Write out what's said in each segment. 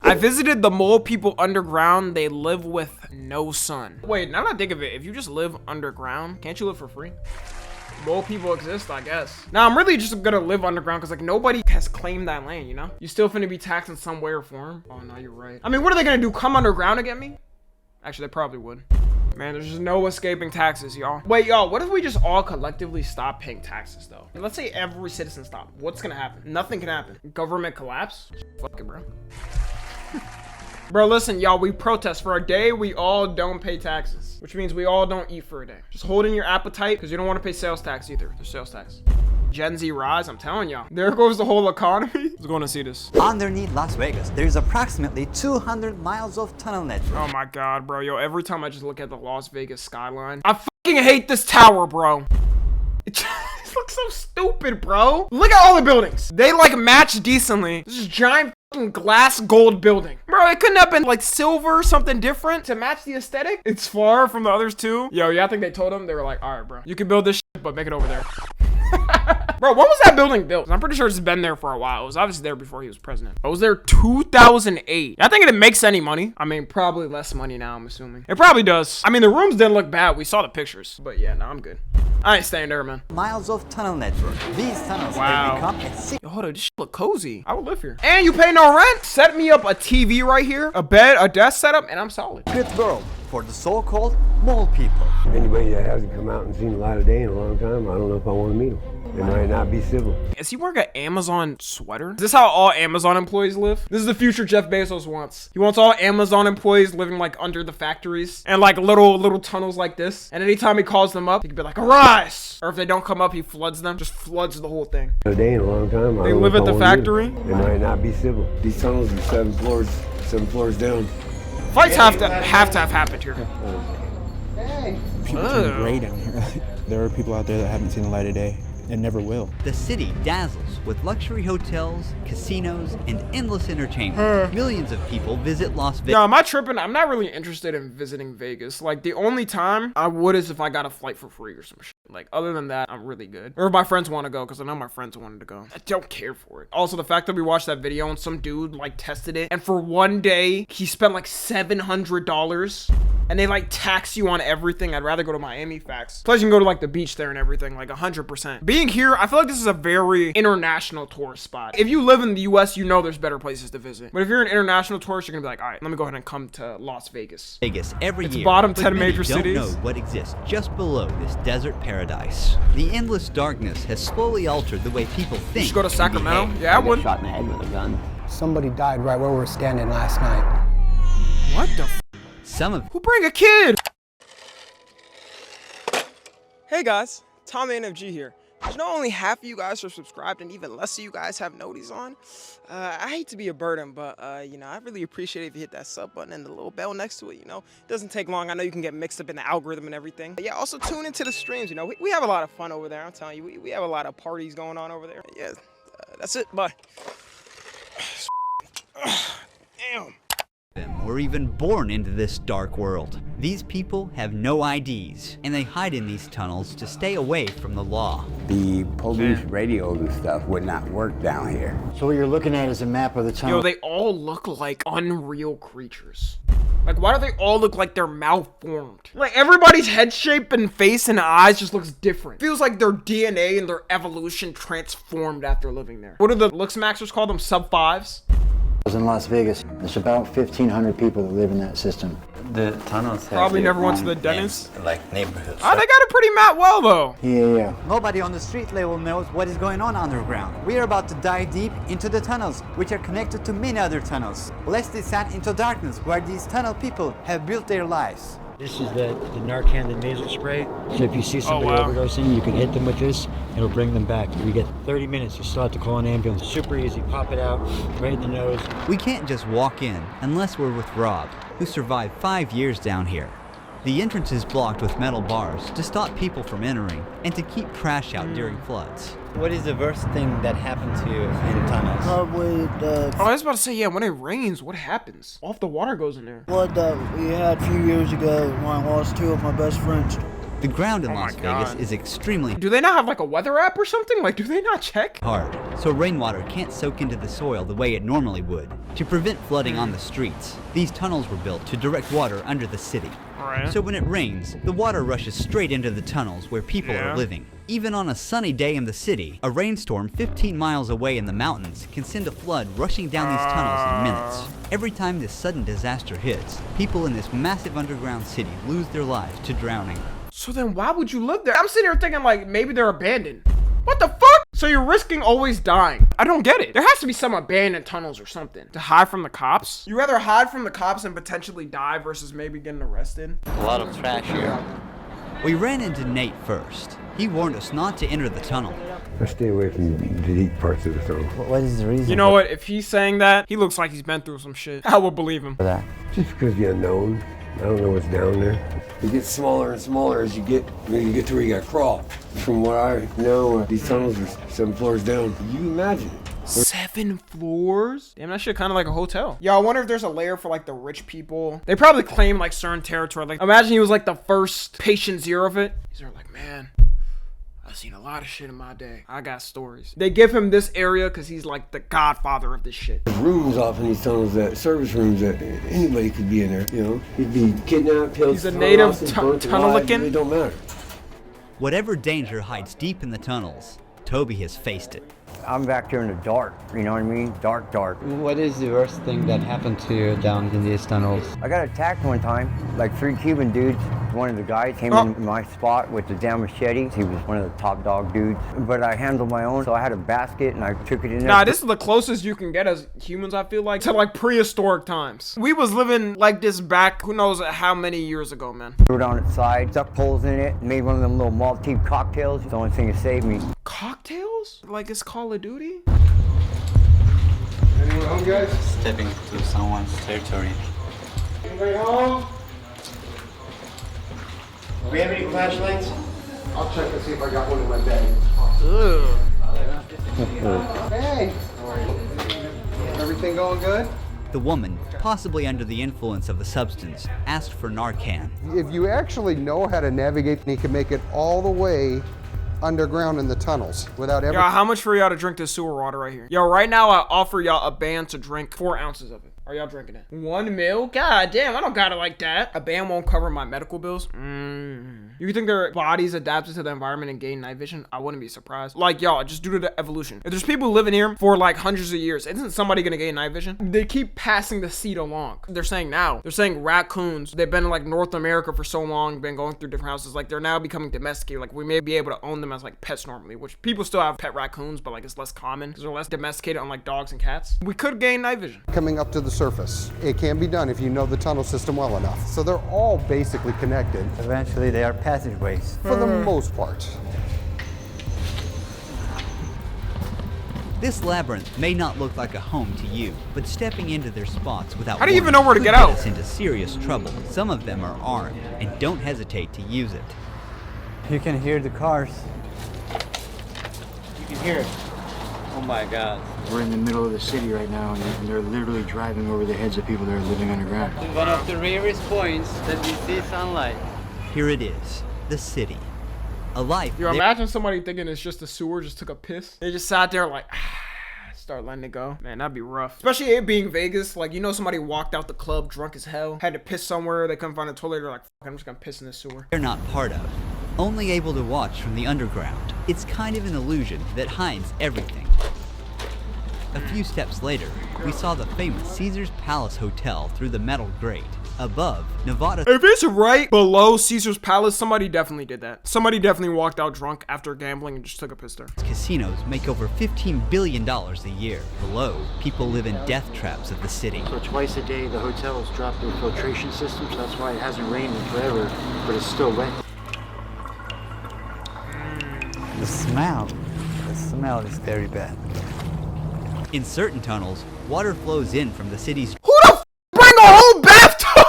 I visited the mole people underground. They live with no sun. Wait, now that I think of it, if you just live underground, can't you live for free? Mole people exist, I guess. Now, I'm really just gonna live underground because, like, nobody has claimed that land, you know? You still finna be taxed in some way or form. Oh, no, you're right. I mean, what are they gonna do? Come underground to get me? Actually, they probably would. Man, there's just no escaping taxes, y'all. Wait, y'all, what if we just all collectively stop paying taxes, though? Let's say every citizen stop. What's gonna happen? Nothing can happen. Government collapse? Fuck it, bro. Bro, listen, y'all, we protest for a day. We all don't pay taxes, which means we all don't eat for a day. Just hold in your appetite because you don't want to pay sales tax either. There's sales tax. Gen Z rise, I'm telling y'all. There goes the whole economy. Let's go and see this. Underneath Las Vegas, there's approximately 200 miles of tunnel network. Oh my God, bro. Yo, every time I just look at the Las Vegas skyline, I fucking hate this tower, bro. It looks so stupid, bro. Look at all the buildings. They like match decently. This is giant fucking glass gold building. Bro, it couldn't have been like silver, something different to match the aesthetic. It's far from the others too. Yo, yeah, I think they told them, they were like, all right, bro, you can build this shit, but make it over there. Bro, when was that building built? I'm pretty sure it's been there for a while. It was obviously there before he was president. I was there 2008. I think it makes any money. I mean, probably less money now, I'm assuming. It probably does. I mean, the rooms didn't look bad. We saw the pictures. But yeah, no, I'm good. I ain't staying there, man. Miles of tunnel network. These tunnels have become a sick. Yo, hold on, this shit look cozy. I would live here. And you pay no rent? Set me up a TV right here, a bed, a desk setup, and I'm solid. Good world for the so-called mole people. Anybody that hasn't come out and seen the light of day in a long time, I don't know if I want to meet them. They might not be civil. Is he wearing an Amazon sweater? Is this how all Amazon employees live? This is the future Jeff Bezos wants. He wants all Amazon employees living like under the factories and like little tunnels like this. And anytime he calls them up, he could be like, arise! Or if they don't come up, he floods them. Just floods the whole thing. A day in a long time. They live at the factory. They might not be civil. These tunnels are 7 floors down. Fights have to have happened here. People turn gray down here. There are people out there that haven't seen the light of day and never will. The city dazzles with luxury hotels, casinos, and endless entertainment. Millions of people visit Las Vegas. Yo, am I tripping? I'm not really interested in visiting Vegas. Like, the only time I would is if I got a flight for free or some shit. Like, other than that, I'm really good. Or if my friends want to go, because I know my friends wanted to go. I don't care for it. Also, the fact that we watched that video and some dude, like, tested it, and for one day, he spent, like, $700, and they, like, tax you on everything. I'd rather go to Miami, facts. Plus, you can go to, like, the beach there and everything, like, 100%. Being here, I feel like this is a very international tourist spot. If you live in the US, you know there's better places to visit. But if you're an international tourist, you're gonna be like, all right, let me go ahead and come to Las Vegas. Every year, bottom but 10 many major don't cities. know what exists just below this desert paradise. The endless darkness has slowly altered the way people think. You should go to and Sacramento? behave. Yeah, I would. Shot in the head with a gun. Somebody died right where we were standing last night. What the f? Some of Who bring a kid? Hey guys, Tom NFG here. Did you know only half of you guys are subscribed and even less of you guys have noties on? I hate to be a burden, but you know, I really appreciate it if you hit that sub button and the little bell next to it, you know? It doesn't take long. I know you can get mixed up in the algorithm and everything. But yeah, also tune into the streams, you know? We have a lot of fun over there, I'm telling you. We have a lot of parties going on over there. Yeah, that's it, bye. Damn. them were even born into this dark world. These people have no IDs, and they hide in these tunnels to stay away from the law. The police radios and stuff would not work down here. So what you're looking at is a map of the tunnel. Yo, they all look like unreal creatures. Like, why do they all look like they're malformed? Like, everybody's head shape and face and eyes just looks different. Feels like their DNA and their evolution transformed after living there. What do the looks maxers call them? Sub-5s? In Las Vegas, there's about 1,500 people that live in that system. The tunnels have Probably never went to the names, dentist. like neighborhoods. Oh, they got it pretty mapped well, though. Yeah. Nobody on the street level knows what is going on underground. We are about to dive deep into the tunnels, which are connected to many other tunnels. Let's descend into darkness where these tunnel people have built their lives. This is the Narcan, the nasal spray. So if you see somebody overdosing, you can hit them with this. It'll bring them back. You get 30 minutes. You still have to call an ambulance. Super easy. Pop it out right in the nose. We can't just walk in unless we're with Rob, who survived 5 years down here. The entrance is blocked with metal bars to stop people from entering and to keep trash out during floods. What is the worst thing that happened to you in tunnels? Probably the Oh, I was about to say, yeah, when it rains, what happens? All the water goes in there. flood that we had a few years ago when I lost two of my best friends. The ground in Oh my Las Vegas God. is extremely Do they not have like a weather app or something? Like, do they not check? hard, so rainwater can't soak into the soil the way it normally would. To prevent flooding on the streets, these tunnels were built to direct water under the city. Alright. So when it rains, the water rushes straight into the tunnels where people Yeah. are living. Even on a sunny day in the city, a rainstorm 15 miles away in the mountains can send a flood rushing down these tunnels in minutes. Every time this sudden disaster hits, people in this massive underground city lose their lives to drowning. So then why would you live there? I'm sitting here thinking like maybe they're abandoned. What the fuck? So you're risking always dying. I don't get it. There has to be some abandoned tunnels or something. To hide from the cops? You rather hide from the cops and potentially die versus maybe getting arrested? A lot of trash here. We ran into Nate first. He warned us not to enter the tunnel. I stay away from the deep parts of the tunnel. What is the reason? You know what? If he's saying that, he looks like he's been through some shit. I will believe him. for that? Just because the unknown. I don't know what's down there. It gets smaller and smaller as you get to where you gotta crawl. From what I know, these tunnels are 7 floors down. You imagine it. 7 floors? Damn, that shit kind of like a hotel. Yeah, I wonder if there's a layer for like the rich people. They probably claim like certain territory. Like, imagine he was like the first patient zero of it. He's there like, man, I've seen a lot of shit in my day. I got stories. They give him this area because he's like the godfather of this shit. There's rooms off in these tunnels, that service rooms that anybody could be in there. You know, he'd be kidnapped, killed. He's a native burnt tunnel-licking? alive. It don't matter. Whatever danger hides deep in the tunnels, Toby has faced it. I'm back here in the dark, you know what I mean? Dark, dark. What is the worst thing that happened to you down in these tunnels? I got attacked one time, like 3 Cuban dudes. One of the guys came in my spot with the damn machete. He was one of the top dog dudes. But I handled my own, so I had a basket and I took it in there. Nah, this is the closest you can get as humans, I feel like, to like prehistoric times. We was living like this back, who knows how many years ago, man. Threw it on its side, stuck poles in it, made one of them little Maltese cocktails. It's the only thing that saved me. Cocktails? Like it's Call of Duty? Anyone home, guys? Stepping to someone's territory. Anybody home? Do we have any flashlights? I'll check and see if I got one in my bag. Ugh. Hey! Everything going good? The woman, possibly under the influence of the substance, asked for Narcan. If you actually know how to navigate, you can make it all the way underground in the tunnels without ever. Yo, how much for y'all to drink this sewer water right here? Yo, right now I offer y'all a band to drink 4 ounces of it. Are y'all drinking it? 1 mil? God damn, I don't got it like that. A band won't cover my medical bills? You think their bodies adapted to the environment and gain night vision? I wouldn't be surprised. Like, y'all, just due to the evolution. If there's people living here for like hundreds of years, isn't somebody gonna gain night vision? They keep passing the seed along. They're saying now. They're saying raccoons, they've been in like North America for so long, been going through different houses, like they're now becoming domesticated. Like we may be able to own them as like pets normally, which people still have pet raccoons, but like it's less common because they're less domesticated unlike dogs and cats. We could gain night vision. Coming up to the surface. It can be done if you know the tunnel system well enough. So they're all basically connected Eventually, they are passageways. for the most part. This labyrinth may not look like a home to you, but stepping into their spots without How do you even warning know where to could get out? us into serious trouble. Some of them are armed and don't hesitate to use it. You can hear the cars. You can hear it. Oh my god. We're in the middle of the city right now, and they're literally driving over the heads of people that are living underground. One of the rarest points that we see sunlight. Here it is, the city. A life Yo, imagine somebody thinking it's just a sewer, just took a piss. They just sat there like, start letting it go. Man, that'd be rough. Especially it being Vegas. Like, you know, somebody walked out the club drunk as hell, had to piss somewhere, they couldn't find a toilet, they're like, fuck, I'm just gonna piss in this sewer. they're not part of. Only able to watch from the underground. It's kind of an illusion that hides everything. A few steps later, we saw the famous Caesar's Palace Hotel through the metal grate. Above, Nevada. If it's right below Caesar's Palace, somebody definitely did that. Somebody definitely walked out drunk after gambling and just took a piss there. Casinos make over $15 billion a year. Below, people live in death traps of the city. So twice a day, the hotels drop their filtration systems. That's why it hasn't rained in forever, but it's still wet. The smell is very bad. In certain tunnels, water flows in from the city's. Who the f bring a whole bathtub?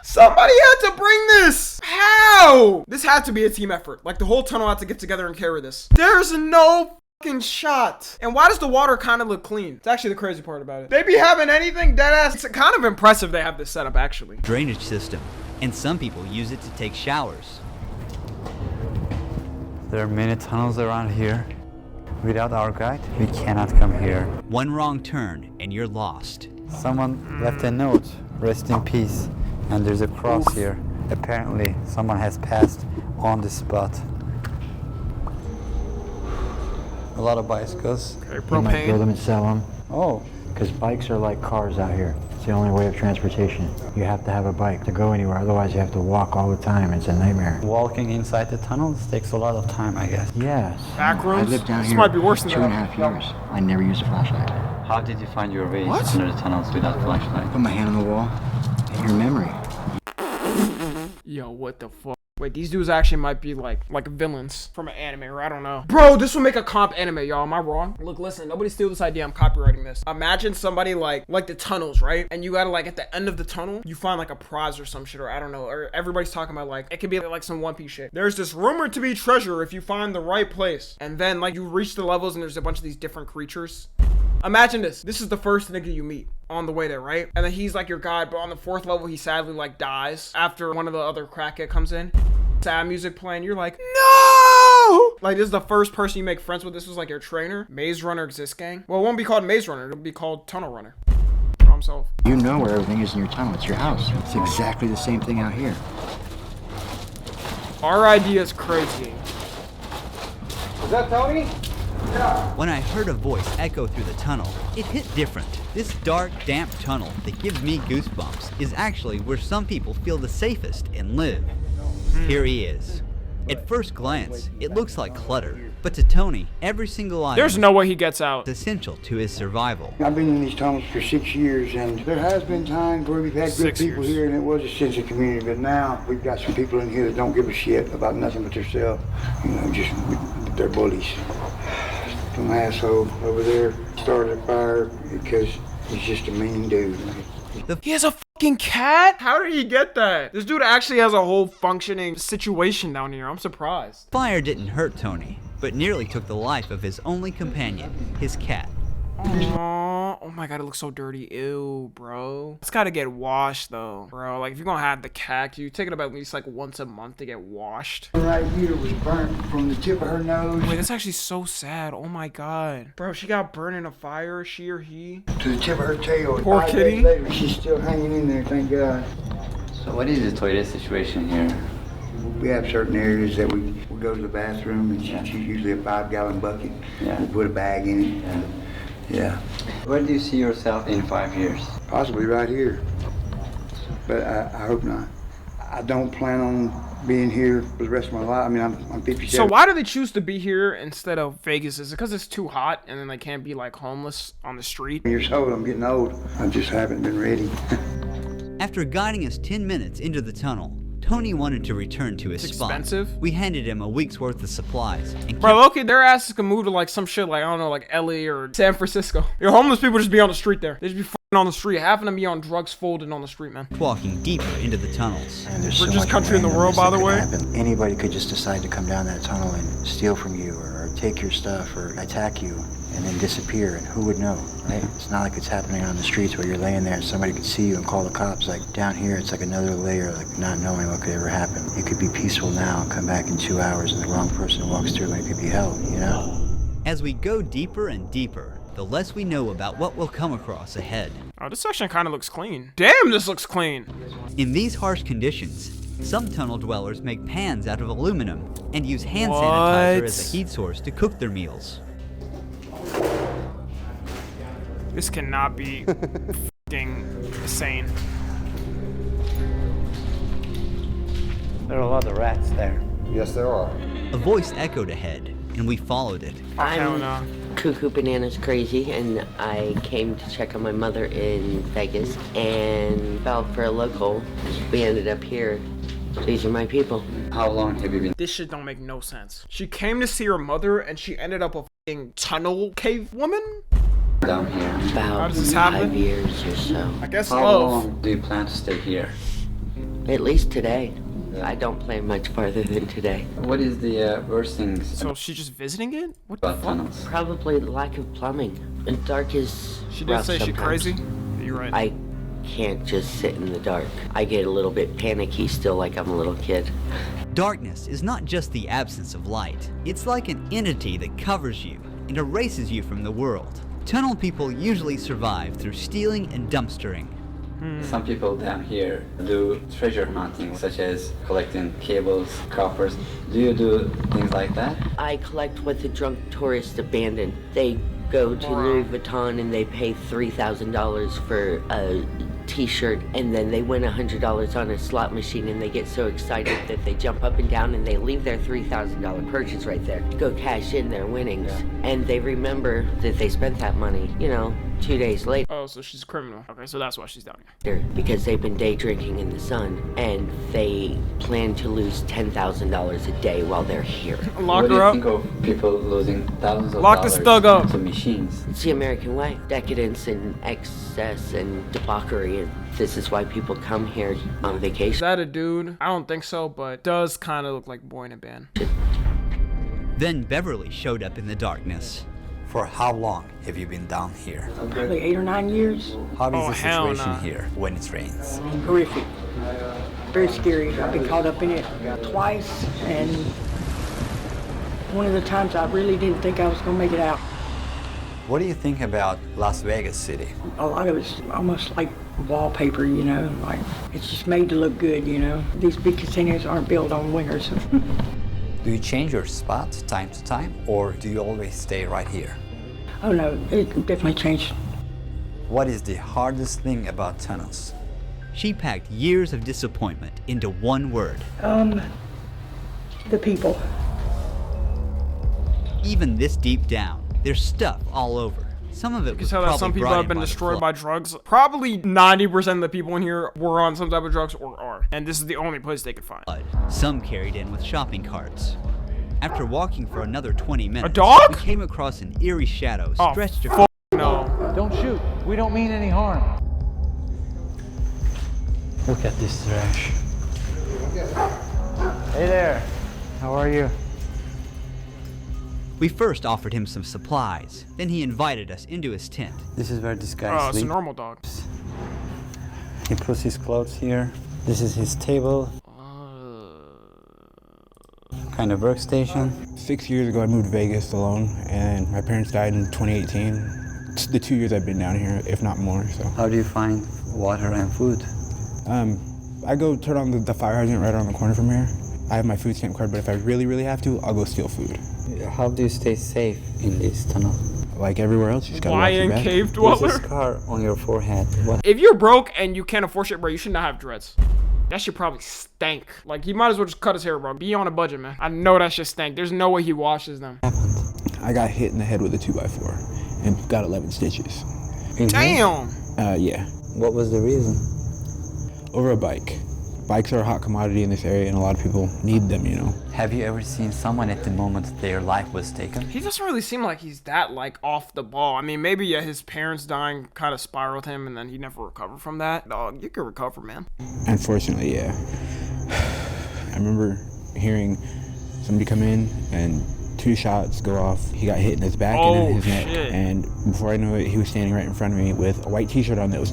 Somebody had to bring this. How? This had to be a team effort. Like the whole tunnel had to get together and carry this. There's no fucking shot. And why does the water kind of look clean? It's actually the crazy part about it. They be having anything dead ass. It's kind of impressive they have this set up actually. Drainage system, and some people use it to take showers. There are many tunnels around here. Without our guide, we cannot come here. One wrong turn and you're lost. Someone left a note, rest in peace, and there's a cross here. Apparently, someone has passed on the spot. A lot of bicycles. You might build them and sell them. Oh, Because bikes are like cars out here. It's the only way of transportation. You have to have a bike to go anywhere, otherwise you have to walk all the time. It's a nightmare. walking inside the tunnels takes a lot of time, I guess. Yes. Back rooms? I lived down This here might be worse than 2.5 years. I never used a flashlight. How did you find your way What? under the tunnels without a flashlight? Put my hand on the wall and your memory. Yo, what the fuck? Wait, these dudes actually might be like villains from an anime, or I don't know. Bro, this will make a comp anime, y'all. Am I wrong? Look, listen, nobody steal this idea. I'm copywriting this. Imagine somebody like the tunnels, right? And you gotta like at the end of the tunnel, you find like a prize or some shit, or I don't know. Or everybody's talking about like, it could be like some One Piece shit. There's this rumored to be treasure if you find the right place. And then like you reach the levels and there's a bunch of these different creatures. Imagine this. This is the first nigga you meet on the way there, right? And then he's like your guide, but on the 4th level, he sadly like dies after one of the other crackhead comes in. Sad music playing. You're like, no! Like this is the first person you make friends with. This was like your trainer. Maze Runner exists, gang. Well, it won't be called Maze Runner. It'll be called Tunnel Runner. Problem solved. You know where everything is in your tunnel. It's your house. It's exactly the same thing out here. Our idea is crazy. Is that Tony? When I heard a voice echo through the tunnel, it hit different. This dark, damp tunnel that gives me goosebumps is actually where some people feel the safest and live. Here he is. At first glance, it looks like clutter, but to Tony, every single item There's no way he gets out. is essential to his survival. I've been in these tunnels for 6 years, and there has been times where we've had good 6 people years. here, and it was a sense of community. But now we've got some people in here that don't give a shit about nothing but themselves. You know, just they're bullies. Some asshole over there started a fire because he's just a mean dude. He has a fucking cat? How did he get that? This dude actually has a whole functioning situation down here. I'm surprised. Fire didn't hurt Tony, but nearly took the life of his only companion, his cat. Aww. Oh my god, it looks so dirty. Ew, bro. It's gotta get washed though, bro. Like if you're gonna have the cat, you take it about at least like once a month to get washed. Right here was burnt from the tip of her nose Wait, that's actually so sad. Oh my god. Bro, she got burned in a fire, she or he? to the tip of her tail. Poor 5 kitty. days later, she's still hanging in there, thank God. So what is the toilet situation here? We have certain areas that we go to the bathroom, and she's usually a 5-gallon bucket. Yeah. We put a bag in it. Yeah. Where do you see yourself in 5 years? Possibly right here, but I hope not. I don't plan on being here for the rest of my life. I mean, I'm 57. So why do they choose to be here instead of Vegas? Is it because it's too hot and then they can't be like homeless on the street? Years old, I'm getting old. I just haven't been ready. After guiding us 10 minutes into the tunnel, Tony wanted to return to his It's spot. expensive? We handed him a week's worth of supplies and Bro, okay, their asses can move to like some shit like, I don't know, like LA or San Francisco. Your homeless people just be on the street there. They just be f***ing on the street. Half of them be on drugs folded on the street, man. kept walking deeper into the tunnels. And there's so Richest much country in the world, randomness by that the could way. happen. Anybody could just decide to come down that tunnel and steal from you or take your stuff or attack you and then disappear, and who would know, right? It's not like it's happening on the streets where you're laying there and somebody could see you and call the cops. Like down here, it's like another layer, like not knowing what could ever happen. You could be peaceful now and come back in 2 hours and the wrong person walks through and it could be hell, you know? As we go deeper and deeper, the less we know about what we'll come across ahead. Oh, this section kind of looks clean. Damn, this looks clean. In these harsh conditions, some tunnel dwellers make pans out of aluminum and use hand sanitizer as a heat source to cook their meals. This cannot be f***ing insane. There are a lot of rats there. Yes, there are. A voice echoed ahead, and we followed it. I'm cuckoo bananas crazy, and I came to check on my mother in Vegas and fell for a local. We ended up here. These are my people. How long have you been? This shit don't make no sense. She came to see her mother and she ended up a f***ing tunnel cave woman? Down here. How About does this happen? 5 years or so. I guess How love. long do you plan to stay here? At least today. I don't plan much farther than today. What is the worst things So she's just visiting it? What the about fuck? tunnels? Probably the lack of plumbing. And dark is She did rough say she sometimes. crazy? You're right. I can't just sit in the dark. I get a little bit panicky still, like I'm a little kid. Darkness is not just the absence of light. It's like an entity that covers you and erases you from the world. Tunnel people usually survive through stealing and dumpstering. Some people down here do treasure hunting, such as collecting cables, coppers. Do you do things like that? I collect what the drunk tourists abandon. They go to Louis Vuitton and they pay $3,000 for a t-shirt, and then they win $100 on a slot machine, and they get so excited that they jump up and down and they leave their $3,000 purchase right there to go cash in their winnings. And they remember that they spent that money, 2 days later. Oh, so she's a criminal. Okay, so that's why she's down here. Because they've been day drinking in the sun, and they plan to lose $10,000 a day while they're here. Lock What her up. do you think of people losing thousands of Lock this dollars thug up. to machines? It's the American way. Decadence and excess and debauchery, and this is why people come here on Is vacation. that a dude? I don't think so, but does kind of look like Boy in a Band. Then Beverly showed up in the darkness. For how long have you been down here? Probably 8 or 9 years. How is Oh, the hell situation nah. here when it rains? Horrific. Very scary. I've been caught up in it twice, and one of the times I really didn't think I was going to make it out. What do you think about Las Vegas City? A lot of it's almost like wallpaper, like it's just made to look good, These big casinos aren't built on wingers. Do you change your spot time to time, or do you always stay right here? Oh no, it definitely changed. What is the hardest thing about tunnels? She packed years of disappointment into one word. The people. Even this deep down, there's stuff all over. Some of it You can was tell that probably some people brought have in been by the destroyed flood. by drugs. Probably 90% of the people in here were on some type of drugs or are. And this is the only place they could find. Some carried in with shopping carts. After walking for another 20 minutes, dog? we came across an eerie shadow Oh, stretched fuck across. no. Don't shoot. We don't mean any harm. Look at this trash. Hey there. How are you? We first offered him some supplies, then he invited us into his tent. This is where this guy Oh, it's a sleeps. normal dog. He puts his clothes here. This is his table. Kind of workstation. 6 years ago, I moved to Vegas alone, and my parents died in 2018. It's the 2 years I've been down here, if not more. So, How do you find water and food? I go turn on the fire hydrant right around the corner from here. I have my food stamp card, but if I really, really have to, I'll go steal food. How do you stay safe in this tunnel? Like everywhere else, you just gotta watch your Lion back. cave There's a dweller. scar on your forehead. What? If you're broke and you can't afford shit, bro, you should not have dreads. That shit probably stank. Like, he might as well just cut his hair, bro. Be on a budget, man. I know that shit stank. There's no way he washes them. I got hit in the head with a 2x4 and got 11 stitches. Damn. Yeah. What was the reason? Over a bike. Bikes are a hot commodity in this area, and a lot of people need them, Have you ever seen someone at the moment their life was taken? He doesn't really seem like he's that, like, off the ball. I mean, maybe, yeah, his parents dying kind of spiraled him, and then he never recovered from that. Dog, you can recover, man. Unfortunately, yeah. I remember hearing somebody come in and 2 shots go off. He got hit in his back and in his neck. Shit. And before I knew it, he was standing right in front of me with a white t-shirt on that was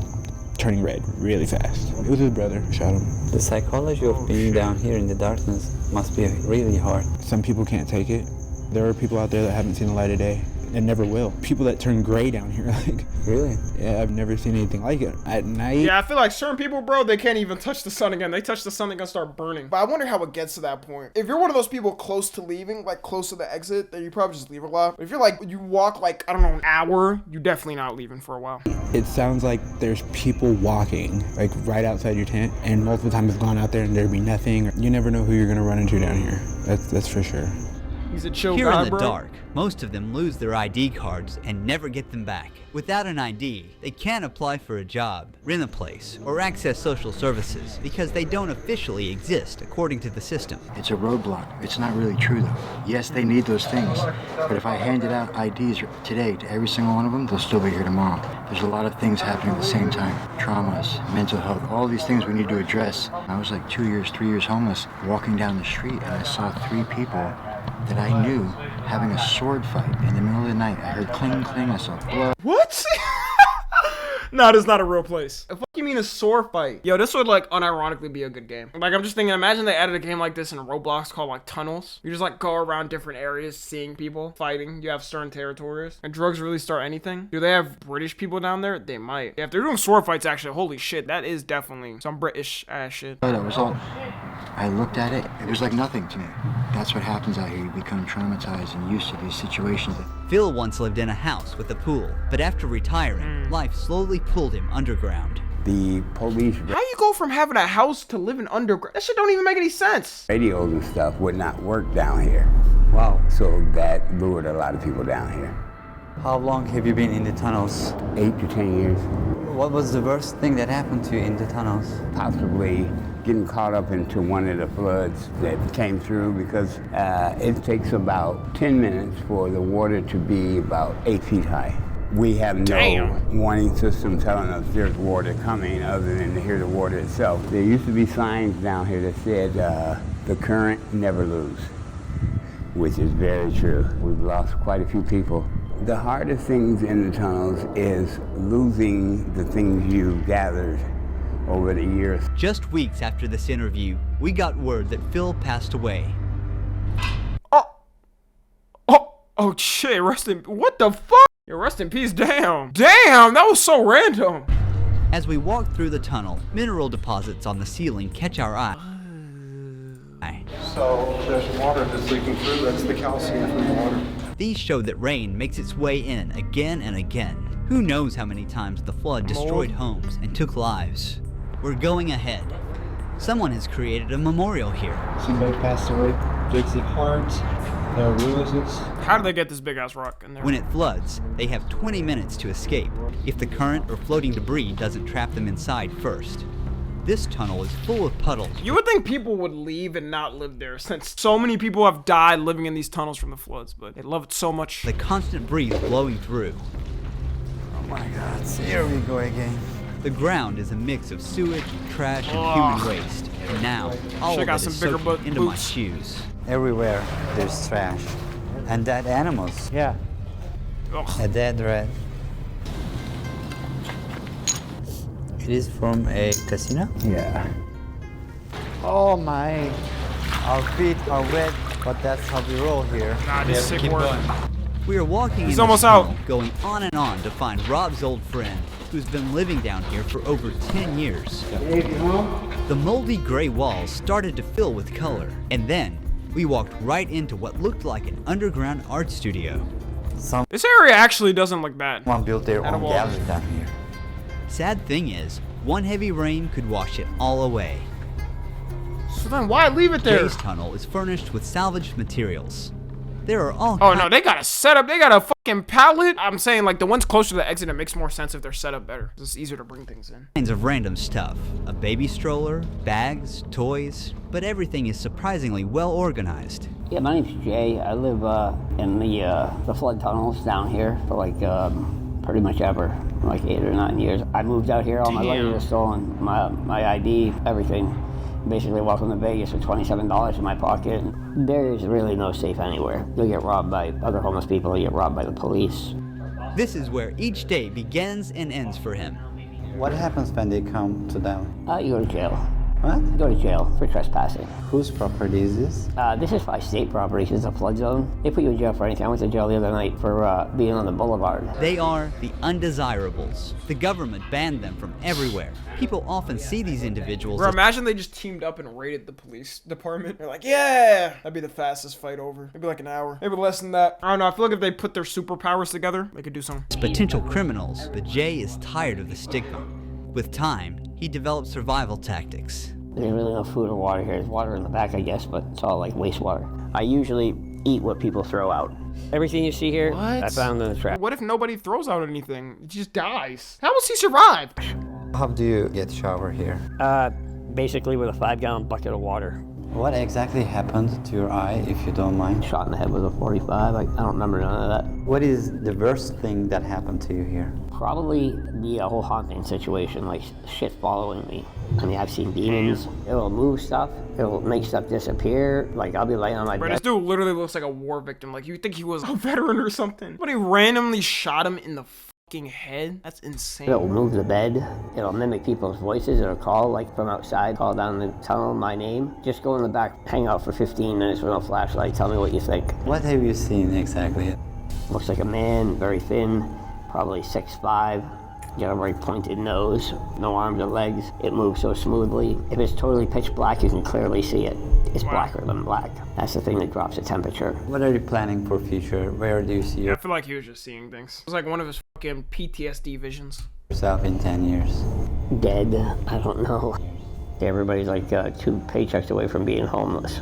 turning red really fast. It was his brother who shot him. The psychology of being down here in the darkness must be really hard. Some people can't take it. There are people out there that haven't seen the light of day and never will. People that turn gray down here, like. Really? Yeah, I've never seen anything like it. At night. Yeah, I feel like certain people, bro, they can't even touch the sun again. They touch the sun, they're gonna start burning. But I wonder how it gets to that point. If you're one of those people close to leaving, like close to the exit, then you probably just leave a lot. But if you're like, you walk like, I don't know, an hour, you're definitely not leaving for a while. It sounds like there's people walking, like right outside your tent, and multiple times I've gone out there and there'd be nothing. You never know who you're gonna run into down here. That's for sure. He's a chill Here guy, in the bro. dark, most of them lose their ID cards and never get them back. Without an ID, they can't apply for a job, rent a place, or access social services because they don't officially exist according to the system. It's a roadblock. It's not really true, though. Yes, they need those things. But if I handed out IDs today to every single one of them, they'll still be here tomorrow. There's a lot of things happening at the same time. Traumas, mental health, all these things we need to address. I was like 2 years, 3 years homeless, walking down the street, and I saw 3 people that I knew having a sword fight in the middle of the night. I heard cling, cling, I saw blood. What? No, that's not a real place. You mean a sword fight? Yo, this would like unironically be a good game. Like I'm just thinking, imagine they added a game like this in Roblox called like Tunnels. You just like go around different areas seeing people fighting. You have certain territories. And drugs really start anything? Do they have British people down there? They might. Yeah, if they're doing sword fights actually, holy shit, that is definitely some British ass shit. But it was all, I looked at it, it was like nothing to me. That's what happens out here. You become traumatized and used to these situations. Phil once lived in a house with a pool, but after retiring, life slowly pulled him underground. The police How you go from having a house to living underground? That shit don't even make any sense. radios and stuff would not work down here. Wow. So that lured a lot of people down here. How long have you been in the tunnels? 8 to 10 years. What was the worst thing that happened to you in the tunnels? Possibly getting caught up into one of the floods that came through because it takes about 10 minutes for the water to be about 8 feet high. We have no warning system telling us there's water coming other than to hear the water itself. There used to be signs down here that said, the current never lose, which is very true. We've lost quite a few people. The hardest things in the tunnels is losing the things you gathered over the years. Just weeks after this interview, we got word that Phil passed away. Oh shit, rest in, what the fuck? Yo, rest in peace, damn, that was so random. As we walk through the tunnel, mineral deposits on the ceiling catch our eye. So there's water that's leaking through. That's the calcium from the water. These show that rain makes its way in again and again. Who knows how many times the flood destroyed homes and took lives. We're going ahead. Someone has created a memorial here. Somebody passed away. Dixie Hart. There are roses. How do they get this big ass rock in there? When it floods, they have 20 minutes to escape if the current or floating debris doesn't trap them inside first. This tunnel is full of puddles. You would think people would leave and not live there since so many people have died living in these tunnels from the floods, but they love it so much. The constant breeze blowing through. Oh my god, here we go again. The ground is a mix of sewage, trash, and human waste. And now, all of it is soaking into my shoes. Everywhere there's trash. And dead animals. Yeah. A dead rat. It is from a casino? Yeah. Oh my. Our feet are wet, but that's how we roll here. Nah, this is sick work. We are walking He's in almost the tunnel, out. going on and on to find Rob's old friend, who's been living down here for over 10 years. The moldy gray walls started to fill with color, and then we walked right into what looked like an underground art studio. This area actually doesn't look bad. Someone built their own gallery down here. Sad thing is, one heavy rain could wash it all away. So then why leave it there? Jay's tunnel is furnished with salvaged materials. There are all Oh no, they got a setup. They got a fucking pallet. I'm saying like the ones closer to the exit, it makes more sense if they're set up better. It's easier to bring things in. kinds of random stuff. A baby stroller, bags, toys, but everything is surprisingly well organized. Yeah, my name's Jay. I live in the flood tunnels down here for like pretty much ever, like 8 or 9 years. I moved out here, all my luggage are stolen, my ID, everything. Basically welcome to Vegas with $27 in my pocket. There is really no safe anywhere. You'll get robbed by other homeless people, you'll get robbed by the police. This is where each day begins and ends for him. What happens when they come to them? You go to jail. What? You go to jail for trespassing. Whose property is this? This is by state property, it's a flood zone. They put you in jail for anything. I went to jail the other night for being on the boulevard. They are the undesirables. The government banned them from everywhere. People often see these individuals Bro, as imagine they just teamed up and raided the police department. They're like, yeah, that'd be the fastest fight over. Maybe like an hour, maybe less than that. I don't know, I feel like if they put their superpowers together, they could do something. potential criminals, but Jay is tired of the stigma. With time, he developed survival tactics. There's really no food or water here. There's water in the back, I guess, but it's all like wastewater. I usually eat what people throw out. Everything you see here, I found in the trash. What if nobody throws out anything? It just dies. How will he survive? How do you get shower here? Basically with a 5-gallon bucket of water. What exactly happened to your eye, if you don't mind? Shot in the head with a .45. I don't remember none of that. What is the worst thing that happened to you here? Probably the whole haunting situation, like shit following me. I mean, I've seen demons. It'll move stuff. It'll make stuff disappear. Like, I'll be laying on my Bro, bed. this dude literally looks like a war victim. Like, you think he was a veteran or something. But he randomly shot him in the head? That's insane. It'll move the bed. It'll mimic people's voices. It'll call, like from outside, call down the tunnel my name. Just go in the back, hang out for 15 minutes with no flashlight. Tell me what you think. What have you seen exactly? Looks like a man, very thin, probably 6'5". Got a very pointed nose, no arms or legs. It moves so smoothly. If it's totally pitch black, you can clearly see it. It's blacker than black. That's the thing that drops the temperature. What are you planning for future? Where do you see Yeah, I feel like he was just seeing things. It was like one of his fucking PTSD visions. yourself in 10 years? Dead, I don't know. Everybody's like 2 paychecks away from being homeless.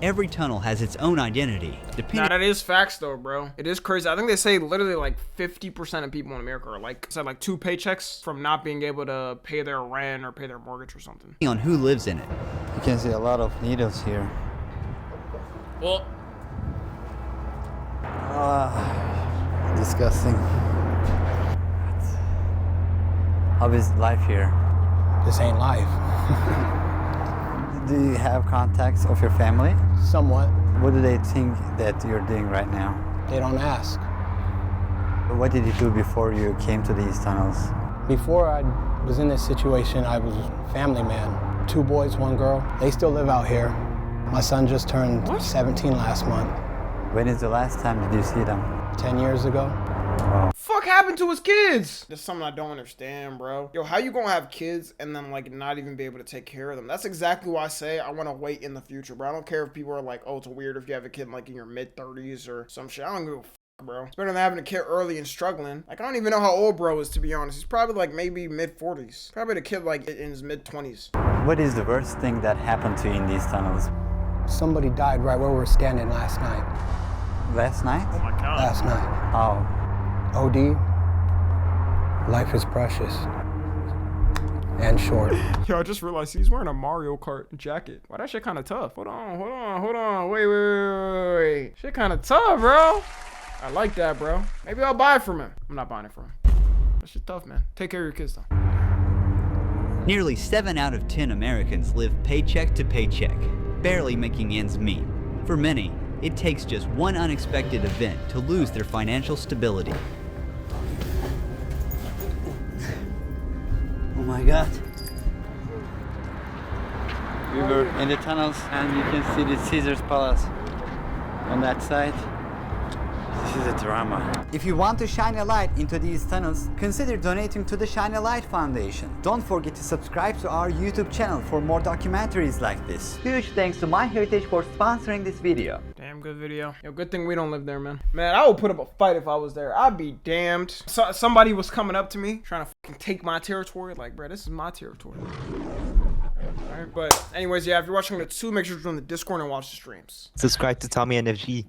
Every tunnel has its own identity. Nah, that is facts though, bro. It is crazy. I think they say literally like 50% of people in America are like, said like 2 paychecks from not being able to pay their rent or pay their mortgage or something. On who lives in it. You can see a lot of needles here. Well, disgusting. How is life here? This ain't life. Do you have contacts of your family? Somewhat. What do they think that you're doing right now? They don't ask. What did you do before you came to these tunnels? Before I was in this situation, I was a family man. 2 boys, 1 girl. They still live out here. My son just turned 17 last month. When is the last time did you see them? 10 years ago. Wow. Fuck happened to his kids? That's something I don't understand, bro. Yo, how you gonna have kids and then like not even be able to take care of them? That's exactly why I say I want to wait in the future, bro. I don't care if people are like, oh, it's weird if you have a kid like in your mid-30s or some shit. I don't give a fuck, bro. It's better than having a kid early and struggling. Like, I don't even know how old bro is, to be honest. He's probably like maybe mid-40s. Probably the kid like in his mid-20s. What is the worst thing that happened to you in these tunnels? Somebody died right where we were standing last night. Last night? Oh my God. Last night. How? OD. Life is precious. And short. Yo, I just realized he's wearing a Mario Kart jacket. Why that shit kind of tough? Hold on. Wait. Shit kind of tough, bro. I like that, bro. Maybe I'll buy it from him. I'm not buying it from him. That shit tough, man. Take care of your kids, though. Nearly 7 out of 10 Americans live paycheck to paycheck, barely making ends meet. For many, it takes just one unexpected event to lose their financial stability. Oh my God. We were in the tunnels and you can see the Caesar's Palace on that side. This is a drama. If you want to shine a light into these tunnels, consider donating to the Shine a Light Foundation. Don't forget to subscribe to our YouTube channel for more documentaries like this. Huge thanks to My Heritage for sponsoring this video. Damn good video. Yo, good thing we don't live there, man. Man, I would put up a fight if I was there. I'd be damned. Somebody was coming up to me, trying to fucking take my territory. Like, bro, this is my territory. Alright, but anyways, yeah, if you're watching the 2, make sure to join the Discord and watch the streams. Subscribe to Tommy NFG.